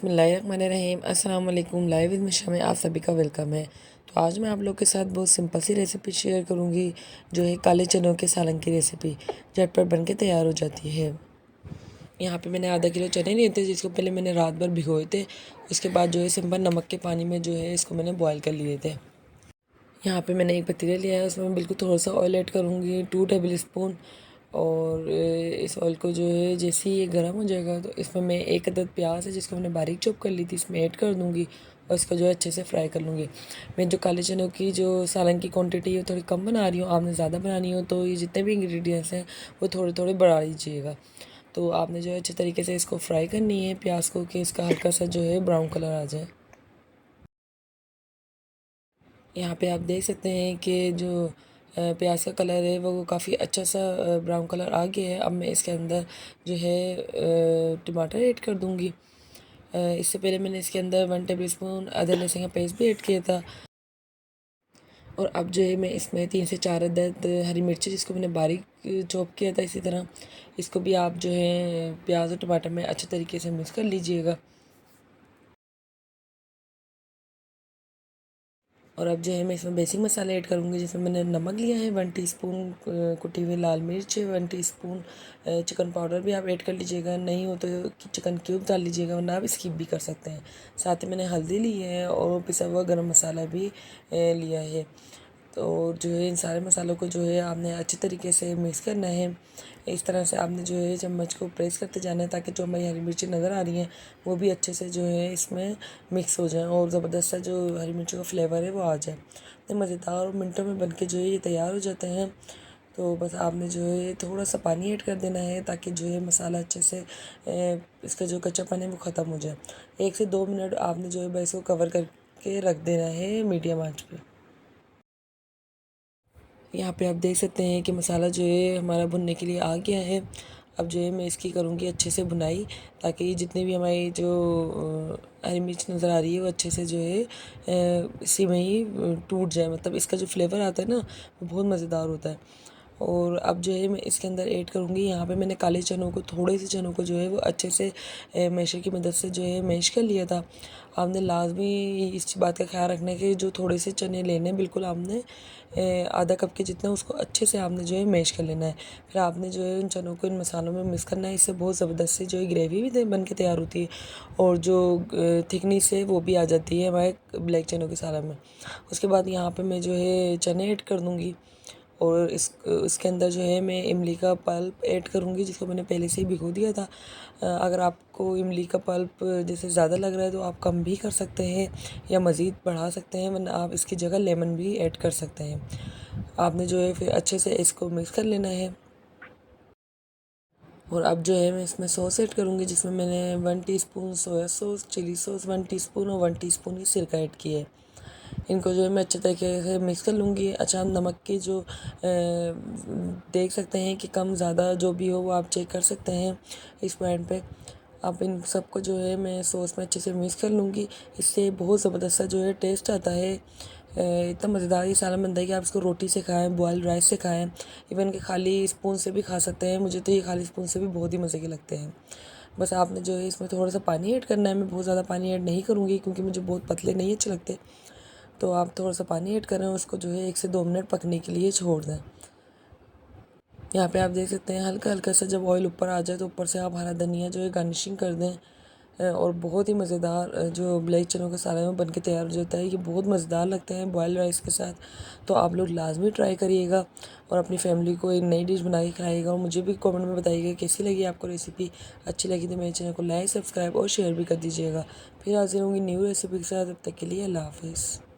बिस्मिल्लाहिर्रहमानिर्रहीम। अस्सलाम वालेकुम। लाइव विद मिशा में आप सभी का वेलकम है। तो आज मैं आप लोग के साथ बहुत सिंपल सी रेसिपी शेयर करूंगी, जो है काले चनों के सालन की रेसिपी। झटपट बन के तैयार हो जाती है। यहाँ पे मैंने आधा किलो चने लिए थे, जिसको पहले मैंने रात भर भिगोए थे। उसके बाद जो है सिंपल नमक के पानी में जो है इसको मैंने बॉयल कर लिए थे। यहाँ पे मैंने एक पतीला लिया है, उसमें मैं बिल्कुल थोड़ा सा ऑयल ऐड करूँगी, 2 टेबल स्पून। और इस ऑयल को जो है जैसे ही ये गर्म हो जाएगा तो इसमें मैं एक अदद प्याज है जिसको मैंने बारीक चॉप कर ली थी, इसमें ऐड कर दूँगी और इसको जो है अच्छे से फ्राई कर लूँगी। मैं जो काले चनों की जो सालन की क्वांटिटी है थोड़ी कम बना रही हूँ, आपने ज़्यादा बनानी हो तो ये जितने भी इंग्रेडिएंट्स हैं वो थोड़े थोड़े बढ़ा लीजिएगा। तो आपने जो है अच्छे तरीके से इसको फ्राई करनी है प्याज को, कि इसका हल्का सा जो है ब्राउन कलर आ जाए। यहाँ पे आप देख सकते हैं कि जो प्याज का कलर है वो काफ़ी अच्छा सा ब्राउन कलर आ गया है। अब मैं इसके अंदर जो है टमाटर ऐड कर दूँगी। इससे पहले मैंने इसके अंदर 1 टेबल स्पून अदरक लहसुन का पेस्ट भी ऐड किया था। और अब जो है मैं इसमें 3 से 4 अदद हरी मिर्ची, जिसको मैंने बारीक चॉप किया था, इसी तरह इसको भी आप जो है प्याज और टमाटर में अच्छे तरीके से मिक्स कर लीजिएगा। और अब जो है मैं इसमें बेसिक मसाले ऐड करूँगी, जिसमें मैंने नमक लिया है 1 टीस्पून, कुटी हुई लाल मिर्च 1 टीस्पून, चिकन पाउडर भी आप ऐड कर लीजिएगा, नहीं हो तो चिकन क्यूब डाल लीजिएगा, वरना आप स्किप भी कर सकते हैं। साथ ही मैंने हल्दी ली है और पिसा हुआ गरम मसाला भी लिया है। तो जो है इन सारे मसालों को जो है आपने अच्छे तरीके से मिक्स करना है। इस तरह से आपने जो है चम्मच को प्रेस करते जाना है, ताकि जो हमारी हरी मिर्ची नज़र आ रही हैं वो भी अच्छे से जो है इसमें मिक्स हो जाए और ज़बरदस्त सा जो हरी मिर्ची का फ्लेवर है वो आ जाए। तो मज़ेदार और मिनटों में बन के जो है ये तैयार हो जाते हैं। तो बस आपने जो है थोड़ा सा पानी ऐड कर देना है, ताकि जो है मसाला अच्छे से इसका जो कच्चापन है वो ख़त्म हो जाए। 1 से 2 मिनट आपने जो है बस इसको कवर करके रख देना है मीडियम आंच पे। यहाँ पे आप देख सकते हैं कि मसाला जो है हमारा भुनने के लिए आ गया है। अब जो है मैं इसकी करूँगी अच्छे से भुनाई, ताकि जितनी भी हमारी जो हरी मिर्च नज़र आ रही है वो अच्छे से जो है इसी में ही टूट जाए। मतलब इसका जो फ्लेवर आता है ना वो बहुत मज़ेदार होता है। और अब जो है मैं इसके अंदर ऐड करूँगी, यहाँ पे मैंने काले चनों को, थोड़े से चनों को जो है वो अच्छे से मैशर की मदद से जो है मैश कर लिया था। आपने लाजमी इस बात का ख्याल रखना है कि जो थोड़े से चने लेने, बिल्कुल आपने आधा कप के जितना उसको अच्छे से आपने जो है मैश कर लेना है। फिर आपने जो है उन चनों को इन मसालों में मिक्स करना है। इससे बहुत ज़बरदस्त सी जो है ग्रेवी भी बन के तैयार होती है और जो थिकनेस है वो भी आ जाती है हमारे ब्लैक चनों के सालन में। उसके बाद यहाँ पे मैं जो है चने ऐड कर दूँगी और इसके अंदर जो है मैं इमली का पल्प ऐड करूँगी, जिसको मैंने पहले से ही भिगो दिया था। अगर आपको इमली का पल्प जैसे ज़्यादा लग रहा है तो आप कम भी कर सकते हैं या मज़ीद बढ़ा सकते हैं, वरना आप इसकी जगह लेमन भी ऐड कर सकते हैं। आपने जो है फिर अच्छे से इसको मिक्स कर लेना है। और अब जो है मैं इसमें सॉस ऐड करूँगी, जिसमें मैंने 1 teaspoon soya sauce, chilli sauce 1 teaspoon और 1 टीस्पून ही सिरका ऐड किया है। इनको जो है मैं अच्छे तरीके से मिक्स कर लूँगी। अच्छा, हम नमक की जो देख सकते हैं कि कम ज़्यादा जो भी हो वो आप चेक कर सकते हैं इस पॉइंट पे। अब इन सबको जो है मैं सॉस में अच्छे से मिक्स कर लूँगी। इससे बहुत ज़बरदस्त सा जो है टेस्ट आता है। इतना मज़ेदार ये सालन बनता है कि आप इसको रोटी से खाएँ, बॉइल्ड राइस से खाएँ, इवन कि खाली स्पून से भी खा सकते हैं। मुझे तो ये खाली स्पून से भी बहुत ही मज़े के लगते हैं। बस आपने जो है इसमें थोड़ा सा पानी ऐड करना है। मैं बहुत ज़्यादा पानी ऐड नहीं करूँगी, क्योंकि मुझे बहुत पतले नहीं अच्छे लगते। तो आप थोड़ा सा पानी ऐड करें, उसको जो है 1 से 2 मिनट पकने के लिए छोड़ दें। यहाँ पे आप देख सकते हैं हल्का हल्का सा जब ऑयल ऊपर आ जाए तो ऊपर से आप हरा धनिया जो है गार्निशिंग कर दें। और बहुत ही मज़ेदार जो ब्लैक चनों का सालन में बन के तैयार हो जाता है। ये बहुत मज़ेदार लगते हैं बॉयल्ड राइस के साथ। तो आप लोग लाजमी ट्राई करिएगा और अपनी फैमिली को एक नई डिश बना के खिलाइएगा। और मुझे भी कमेंट में बताइएगा कैसी लगी आपको रेसिपी। अच्छी लगी तो मेरे चैनल को लाइक, सब्सक्राइब और शेयर भी कर दीजिएगा। फिर हाजिर होंगी न्यू रेसिपी के साथ। तब तक के लिए अल्लाह हाफ़िज़।